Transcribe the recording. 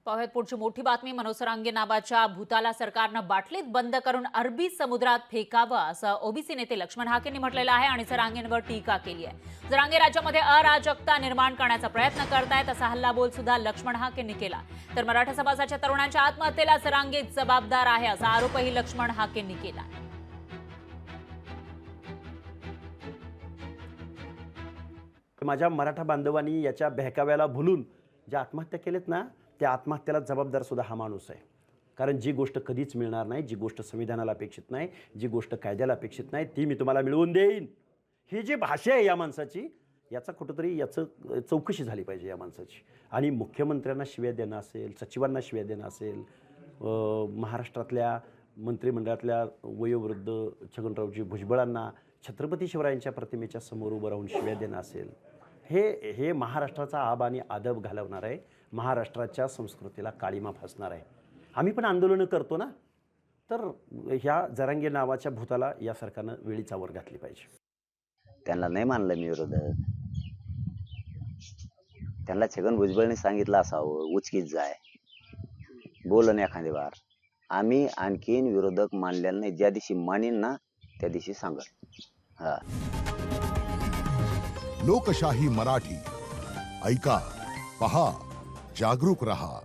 पाहुयात पुढची मोठी बातमी। मनोज सरांगे नावाच्या भूताला सरकारनं बाटलीत बंद करून अरबी समुद्रात फेकावं असं ओबीसी नेते लक्ष्मण हाकेंनी म्हटलेलं आहे आणि सरांगेंवर टीका केली आहे। सरांगे राज्यामध्ये अराजकता निर्माण करण्याचा प्रयत्न करतायत असा हल्लाबोल सुद्धा लक्ष्मण हाकेंनी केला। तर मराठा समाजाच्या तरुणांच्या आत्महत्येला सरांगे जबाबदार आहे असा आरोपही लक्ष्मण हाकेंनी केला। माझ्या मराठा बांधवांनी याच्या बहकाव्याला भुलून ज्या आत्महत्या केलेत ना, त्या आत्महत्येला जबाबदार सुद्धा हा माणूस आहे। कारण जी गोष्ट कधीच मिळणार नाही, जी गोष्ट संविधानाला अपेक्षित नाही, जी गोष्ट कायद्याला अपेक्षित नाही, ती मी तुम्हाला मिळवून देईन, ही जी भाषा आहे या माणसाची, याचा कुठंतरी याचं चौकशी झाली पाहिजे या माणसाची। आणि मुख्यमंत्र्यांना शिव्या देणं असेल, सचिवांना शिव्या देणं असेल, महाराष्ट्रातल्या मंत्रिमंडळातल्या वयोवृद्ध छगनरावजी भुजबळांना छत्रपती शिवरायांच्या प्रतिमेच्या समोर उभं राहून शिव्या देणं असेल, हे महाराष्ट्राचा आब आणि आदब घालवणार आहे, महाराष्ट्राच्या संस्कृतीला काळीमा फासणार आहे। आम्ही पण आंदोलनं करतो ना, तर ह्या जरांगे नावाच्या भूताला या सरकारनं वेळीच आवर घातली पाहिजे। त्यांना नाही मानलं मी विरोधक, त्यांना छगन भुजबळने सांगितलं असावं उचकीत जाय बोलन एखादी बार। आम्ही आणखीन विरोधक मानलेला नाही, ज्या दिवशी मानेन ना त्या दिवशी सांगत। हा, लोकशाही मराठी ऐका, पहा, जागरूक रहा।